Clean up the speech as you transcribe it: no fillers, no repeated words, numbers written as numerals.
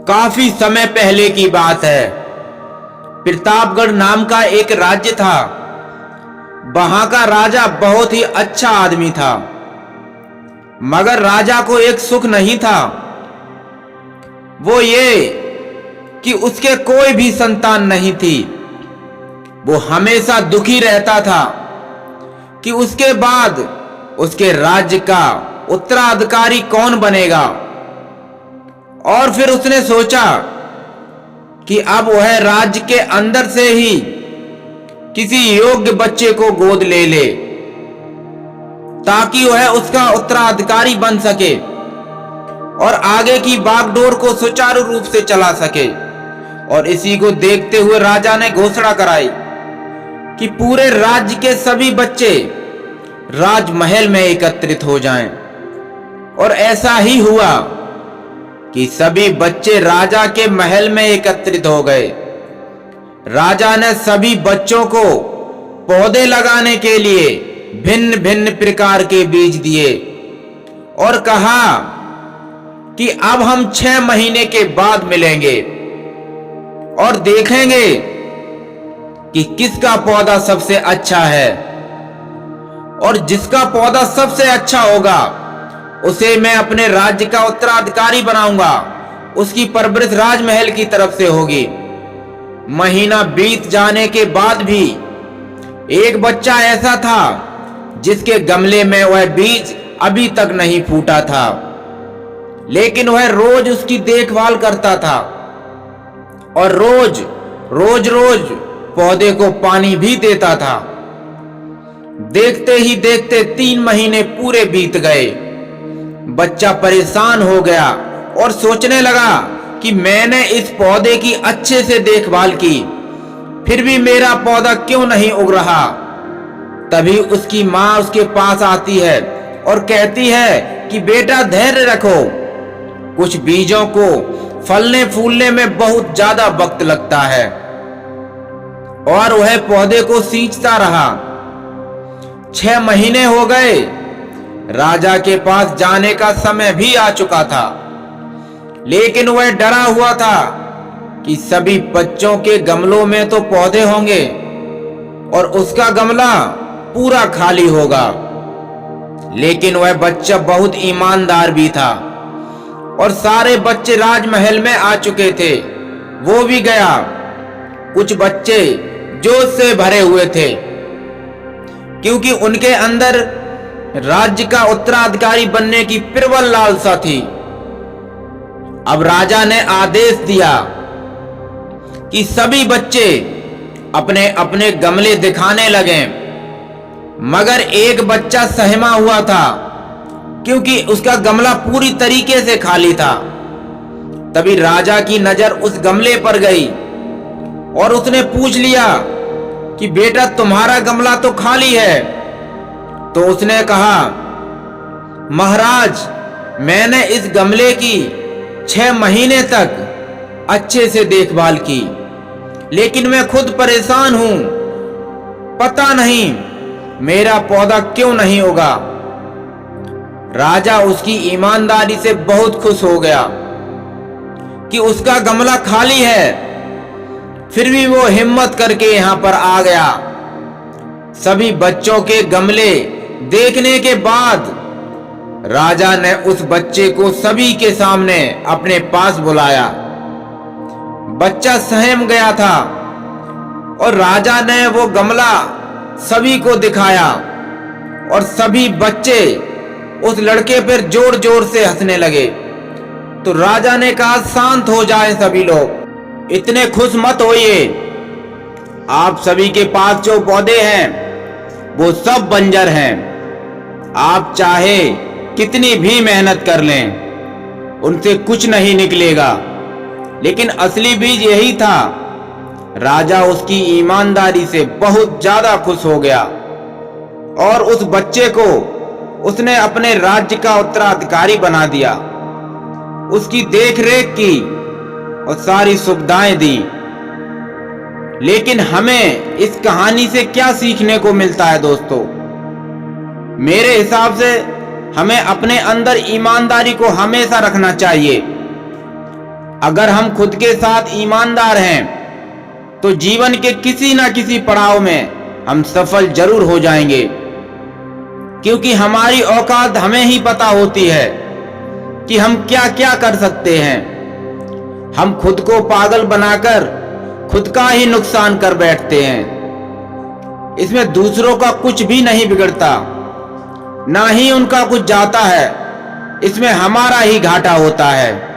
काफी समय पहले की बात है। प्रतापगढ़ नाम का एक राज्य था। वहां का राजा बहुत ही अच्छा आदमी था, मगर राजा को एक सुख नहीं था। वो ये कि उसके कोई भी संतान नहीं थी। वो हमेशा दुखी रहता था कि उसके बाद उसके राज्य का उत्तराधिकारी कौन बनेगा। और फिर उसने सोचा कि अब वह राज्य के अंदर से ही किसी योग्य बच्चे को गोद ले ले, ताकि वह उसका उत्तराधिकारी बन सके और आगे की बागडोर को सुचारू रूप से चला सके। और इसी को देखते हुए राजा ने घोषणा कराई कि पूरे राज्य के सभी बच्चे राजमहल में एकत्रित हो जाएं। और ऐसा ही हुआ कि सभी बच्चे राजा के महल में एकत्रित हो गए। राजा ने सभी बच्चों को पौधे लगाने के लिए भिन्न भिन्न प्रकार के बीज दिए और कहा कि अब हम 6 महीने के बाद मिलेंगे और देखेंगे कि किसका पौधा सबसे अच्छा है। और जिसका पौधा सबसे अच्छा होगा उसे मैं अपने राज्य का उत्तराधिकारी बनाऊंगा। उसकी परवरिश राजमहल की तरफ से होगी। महीना बीत जाने के बाद भी एक बच्चा ऐसा था जिसके गमले में वह बीज अभी तक नहीं फूटा था, लेकिन वह रोज उसकी देखभाल करता था और रोज पौधे को पानी भी देता था। देखते ही देखते 3 महीने पूरे बीत गए। बच्चा परेशान हो गया और सोचने लगा कि मैंने इस पौधे की अच्छे से देखभाल की, फिर भी मेरा पौधा क्यों नहीं उग रहा। तभी उसकी माँ उसके पास आती है और कहती है कि बेटा धैर्य रखो, कुछ बीजों को फलने फूलने में बहुत ज्यादा वक्त लगता है। और वह पौधे को सींचता रहा। 6 महीने हो गए। राजा के पास जाने का समय भी आ चुका था, लेकिन वह डरा हुआ था कि सभी बच्चों के गमलों में तो पौधे होंगे और उसका गमला पूरा खाली होगा। लेकिन वह बच्चा बहुत ईमानदार भी था और सारे बच्चे राजमहल में आ चुके थे। वो भी गया। कुछ बच्चे जोश से भरे हुए थे क्योंकि उनके अंदर राज्य का उत्तराधिकारी बनने की प्रबल लालसा थी। अब राजा ने आदेश दिया कि सभी बच्चे अपने अपने गमले दिखाने लगे, मगर एक बच्चा सहमा हुआ था क्योंकि उसका गमला पूरी तरीके से खाली था। तभी राजा की नजर उस गमले पर गई और उसने पूछ लिया कि बेटा तुम्हारा गमला तो खाली है। तो उसने कहा, महाराज मैंने इस गमले की 6 महीने तक अच्छे से देखभाल की, लेकिन मैं खुद परेशान हूं। पता नहीं मेरा पौधा क्यों नहीं उगा। राजा उसकी ईमानदारी से बहुत खुश हो गया कि उसका गमला खाली है, फिर भी वो हिम्मत करके यहां पर आ गया। सभी बच्चों के गमले देखने के बाद राजा ने उस बच्चे को सभी के सामने अपने पास बुलाया। बच्चा सहम गया था और राजा ने वो गमला सभी को दिखाया और सभी बच्चे उस लड़के पर जोर जोर से हंसने लगे। तो राजा ने कहा, शांत हो जाएं सभी लोग, इतने खुश मत होइए। आप सभी के पास जो पौधे हैं वो सब बंजर हैं। आप चाहे कितनी भी मेहनत कर लें उनसे कुछ नहीं निकलेगा। लेकिन असली बीज यही था। राजा उसकी ईमानदारी से बहुत ज्यादा खुश हो गया और उस बच्चे को उसने अपने राज्य का उत्तराधिकारी बना दिया। उसकी देखरेख की और सारी सुविधाएं दी। लेकिन हमें इस कहानी से क्या सीखने को मिलता है दोस्तों? मेरे हिसाब से हमें अपने अंदर ईमानदारी को हमेशा रखना चाहिए। अगर हम खुद के साथ ईमानदार हैं तो जीवन के किसी ना किसी पड़ाव में हम सफल जरूर हो जाएंगे, क्योंकि हमारी औकात हमें ही पता होती है कि हम क्या क्या कर सकते हैं। हम खुद को पागल बनाकर खुद का ही नुकसान कर बैठते हैं। इसमें दूसरों का कुछ भी नहीं बिगड़ता, ना ही उनका कुछ जाता है, इसमें हमारा ही घाटा होता है।